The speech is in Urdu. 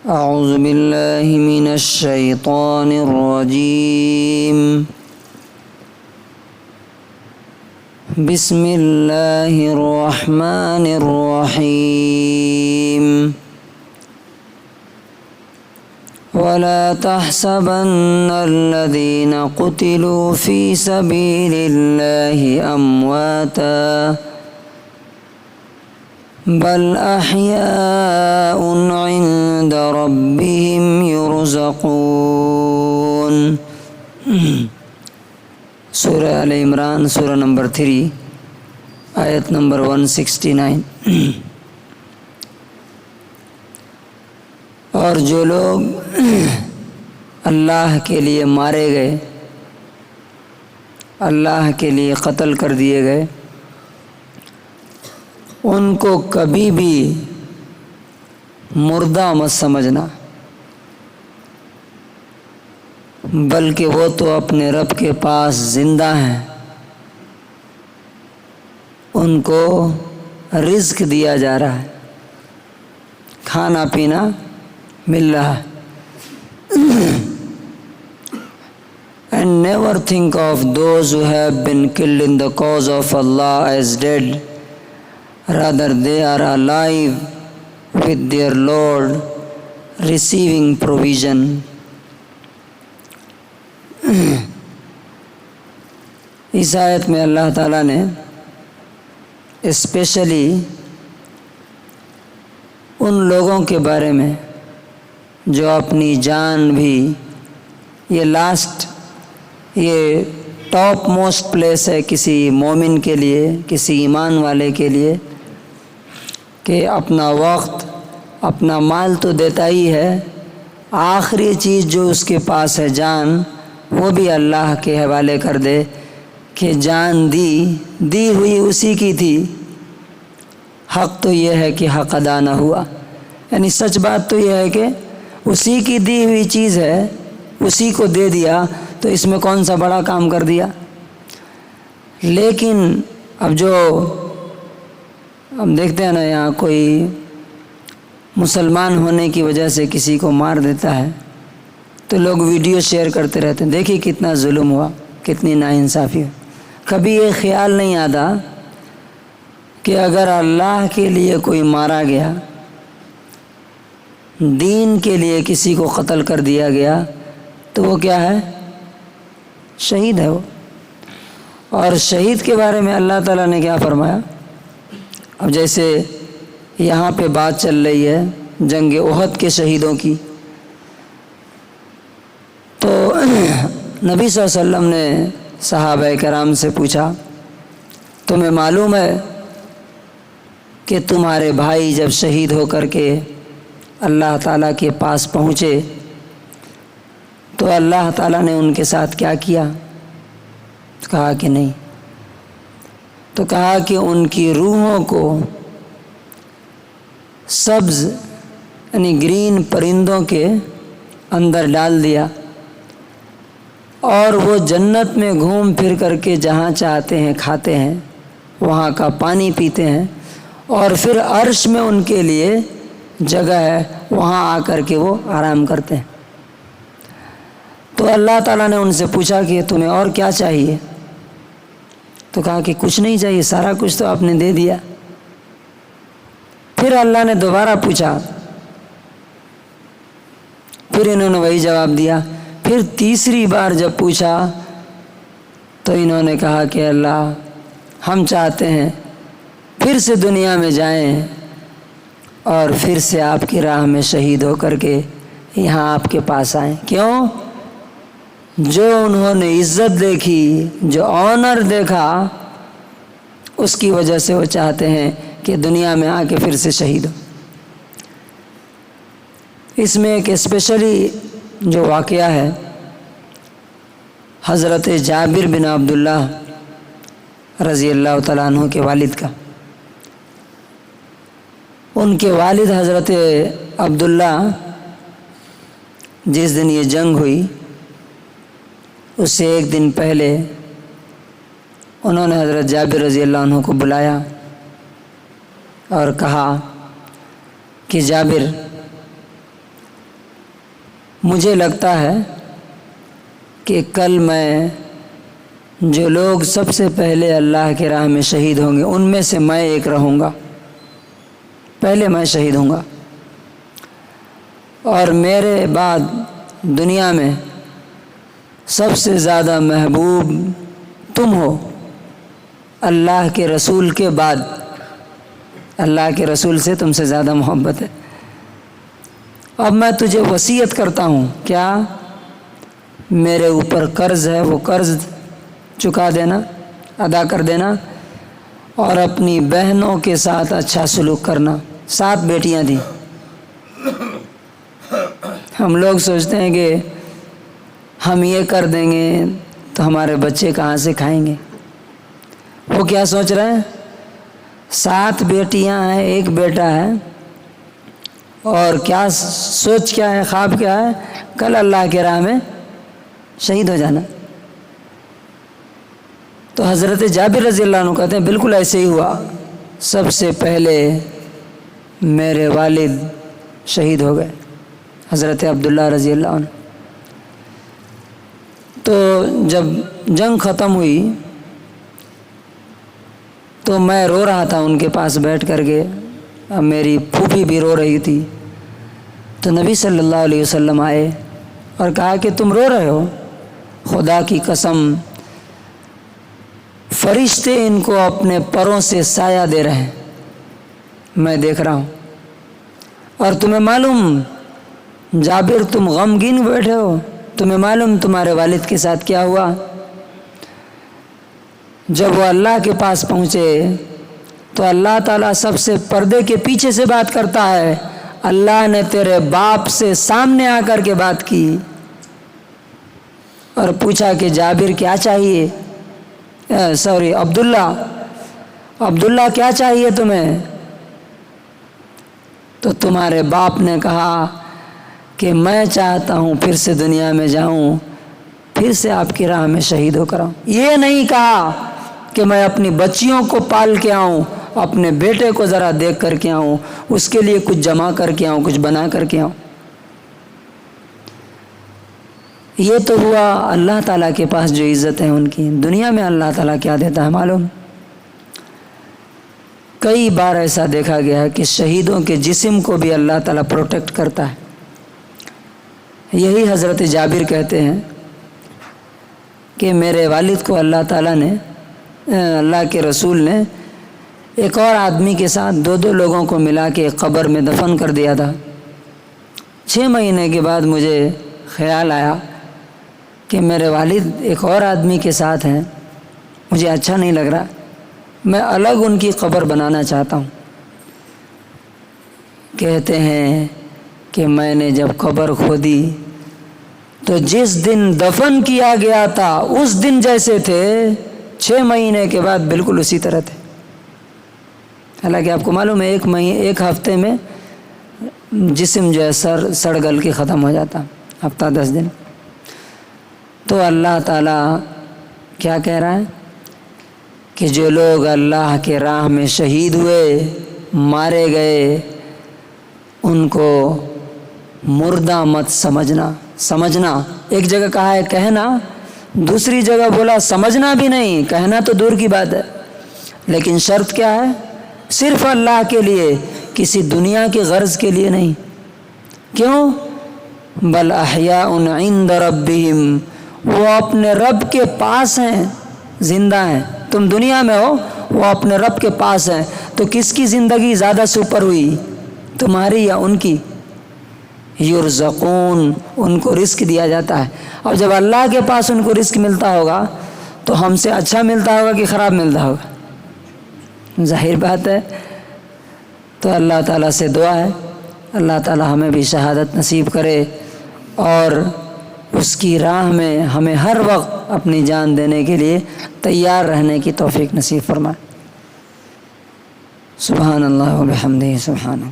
اعوذ باللہ من الشیطان الرجیم بسم اللہ الرحمن الرحیم ولا تحسبن الذين قتلوا في سبيل الله أمواتا بل أحياء عند ربهم يرزقون۔ سورہ آل عمران، سورہ نمبر 3، آیت نمبر 169۔ اور جو لوگ اللہ کے لیے مارے گئے، اللہ کے لیے قتل کر دیے گئے، ان کو کبھی بھی مردہ مت سمجھنا، بلکہ وہ تو اپنے رب کے پاس زندہ ہیں، ان کو رزق دیا جا رہا ہے، کھانا پینا مل رہا ہے۔ And never think of those who have been killed in the cause of Allah as dead. Rather, they are alive with their Lord, receiving provision. اس آیت میں اللہ تعالیٰ نے اسپیشلی ان لوگوں کے بارے میں جو اپنی جان بھی، یہ ٹاپ موسٹ پلیس ہے کسی مومن کے لیے، کسی ایمان والے کے لیے، کہ اپنا وقت، اپنا مال تو دیتا ہی ہے، آخری چیز جو اس کے پاس ہے جان، وہ بھی اللہ کے حوالے کر دے کہ جان دی ہوئی اسی کی تھی، حق تو یہ ہے کہ حق ادا نہ ہوا، یعنی سچ بات تو یہ ہے کہ اسی کی دی ہوئی چیز ہے، اسی کو دے دیا، تو اس میں کون سا بڑا کام کر دیا۔ لیکن اب جو ہم دیکھتے ہیں نا، یہاں کوئی مسلمان ہونے کی وجہ سے کسی کو مار دیتا ہے تو لوگ ویڈیو شیئر کرتے رہتے ہیں، دیکھیے کتنا ظلم ہوا، کتنی ناانصافی ہو۔ کبھی یہ خیال نہیں آتا کہ اگر اللہ کے لیے کوئی مارا گیا، دین کے لیے کسی کو قتل کر دیا گیا، تو وہ کیا ہے؟ شہید ہے وہ۔ اور شہید کے بارے میں اللہ تعالیٰ نے کیا فرمایا؟ اب جیسے یہاں پہ بات چل رہی ہے جنگ احد کے شہیدوں کی، تو نبی صلی اللہ علیہ وسلم نے صحابہ کرام سے پوچھا، تمہیں معلوم ہے کہ تمہارے بھائی جب شہید ہو کر کے اللہ تعالیٰ کے پاس پہنچے تو اللہ تعالیٰ نے ان کے ساتھ کیا کیا؟ کہا کہ نہیں، تو کہا کہ ان کی روحوں کو سبز یعنی گرین پرندوں کے اندر ڈال دیا، اور وہ جنت میں گھوم پھر کر کے جہاں چاہتے ہیں کھاتے ہیں، وہاں کا پانی پیتے ہیں، اور پھر عرش میں ان کے لیے جگہ ہے، وہاں آ کر کے وہ آرام کرتے ہیں۔ تو اللہ تعالیٰ نے ان سے پوچھا کہ تمہیں اور کیا چاہیے؟ تو کہا کہ کچھ نہیں چاہیے، سارا کچھ تو آپ نے دے دیا۔ پھر اللہ نے دوبارہ پوچھا، پھر انہوں نے وہی جواب دیا۔ پھر تیسری بار جب پوچھا تو انہوں نے کہا کہ اللہ، ہم چاہتے ہیں پھر سے دنیا میں جائیں اور پھر سے آپ کی راہ میں شہید ہو کر کے یہاں آپ کے پاس آئیں۔ کیوں؟ جو انہوں نے عزت دیکھی، جو آنر دیکھا، اس کی وجہ سے وہ چاہتے ہیں کہ دنیا میں آ کے پھر سے شہید ہو۔ اس میں ایک اسپیشلی جو واقعہ ہے حضرت جابر بن عبداللہ رضی اللہ تعالیٰ عنہ کے والد کا۔ ان کے والد حضرت عبداللہ، جس دن یہ جنگ ہوئی اس سے ایک دن پہلے انہوں نے حضرت جابر رضی اللہ عنہ کو بلایا اور کہا کہ جابر، مجھے لگتا ہے کہ کل میں جو لوگ سب سے پہلے اللہ کی راہ میں شہید ہوں گے ان میں سے میں ایک رہوں گا، پہلے میں شہید ہوں گا، اور میرے بعد دنیا میں سب سے زیادہ محبوب تم ہو، اللہ کے رسول کے بعد۔ اللہ کے رسول سے تم سے زیادہ محبت ہے۔ اب میں تجھے وصیت کرتا ہوں، کیا؟ میرے اوپر قرض ہے، وہ قرض چکا دینا، ادا کر دینا، اور اپنی بہنوں کے ساتھ اچھا سلوک کرنا۔ 7 بیٹیاں تھیں۔ ہم لوگ سوچتے ہیں کہ ہم یہ کر دیں گے تو ہمارے بچے کہاں سے کھائیں گے۔ وہ کیا سوچ رہے ہیں؟ 7 بیٹیاں ہیں، 1 بیٹا ہے، اور کیا سوچ کیا ہے، خواب کیا ہے؟ کل اللہ کے راہ میں شہید ہو جانا۔ تو حضرت جابر رضی اللہ عنہ کہتے ہیں بالکل ایسے ہی ہوا۔ سب سے پہلے میرے والد شہید ہو گئے، حضرت عبداللہ رضی اللہ عنہ۔ تو جب جنگ ختم ہوئی تو میں رو رہا تھا ان کے پاس بیٹھ کر کے، اب میری پھوپھی بھی رو رہی تھی۔ تو نبی صلی اللہ علیہ وسلم آئے اور کہا کہ تم رو رہے ہو؟ خدا کی قسم، فرشتے ان کو اپنے پروں سے سایہ دے رہے ہیں، میں دیکھ رہا ہوں۔ اور تمہیں معلوم جابر، تم غمگین بیٹھے ہو، تمہیں معلوم تمہارے والد کے ساتھ کیا ہوا؟ جب وہ اللہ کے پاس پہنچے تو اللہ تعالیٰ سب سے پردے کے پیچھے سے بات کرتا ہے۔ اللہ نے تیرے باپ سے سامنے آ کر کے بات کی اور پوچھا کہ جابر کیا چاہیے، عبداللہ کیا چاہیے تمہیں؟ تو تمہارے باپ نے کہا کہ میں چاہتا ہوں پھر سے دنیا میں جاؤں، پھر سے آپ کی راہ میں شہید ہو کر آؤں۔ یہ نہیں کہا کہ میں اپنی بچیوں کو پال کے آؤں، اپنے بیٹے کو ذرا دیکھ کر کے آؤں، اس کے لیے کچھ جمع کر کے آؤں، کچھ بنا کر کے آؤں۔ یہ تو ہوا اللہ تعالیٰ کے پاس جو عزت ہے ان کی۔ دنیا میں اللہ تعالیٰ کیا دیتا ہے معلوم؟ کئی بار ایسا دیکھا گیا ہے کہ شہیدوں کے جسم کو بھی اللہ تعالیٰ پروٹیکٹ کرتا ہے۔ یہی حضرت جابر کہتے ہیں کہ میرے والد کو اللہ تعالیٰ نے، اللہ کے رسول نے ایک اور آدمی کے ساتھ 2 لوگوں کو ملا کے ایک قبر میں دفن کر دیا تھا۔ 6 مہینے کے بعد مجھے خیال آیا کہ میرے والد ایک اور آدمی کے ساتھ ہیں، مجھے اچھا نہیں لگ رہا، میں الگ ان کی قبر بنانا چاہتا ہوں۔ کہتے ہیں کہ میں نے جب قبر کھودی تو جس دن دفن کیا گیا تھا اس دن جیسے تھے، 6 مہینے کے بعد بالکل اسی طرح تھے۔ حالانکہ آپ کو معلوم ہے ایک ہفتے میں جسم جو ہے سڑ گل کے ختم ہو جاتا، ہفتہ 10 دن۔ تو اللہ تعالیٰ کیا کہہ رہا ہے کہ جو لوگ اللہ کے راہ میں شہید ہوئے، مارے گئے، ان کو مردہ مت سمجھنا۔ ایک جگہ کہا ہے کہنا، دوسری جگہ بولا سمجھنا بھی نہیں، کہنا تو دور کی بات ہے، لیکن شرط کیا ہے؟ صرف اللہ کے لیے، کسی دنیا کی غرض کے لیے نہیں۔ کیوں؟ بل احیاء عند ربہم، وہ اپنے رب کے پاس ہیں، زندہ ہیں۔ تم دنیا میں ہو، وہ اپنے رب کے پاس ہیں۔ تو کس کی زندگی زیادہ سپر ہوئی، تمہاری یا ان کی؟ یرزقون، ان کو رزق دیا جاتا ہے۔ اب جب اللہ کے پاس ان کو رزق ملتا ہوگا تو ہم سے اچھا ملتا ہوگا کہ خراب ملتا ہوگا؟ ظاہر بات ہے۔ تو اللہ تعالیٰ سے دعا ہے اللہ تعالیٰ ہمیں بھی شہادت نصیب کرے، اور اس کی راہ میں ہمیں ہر وقت اپنی جان دینے کے لیے تیار رہنے کی توفیق نصیب فرمائے۔ سبحان اللہ و بحمدہ، سبحان اللہ۔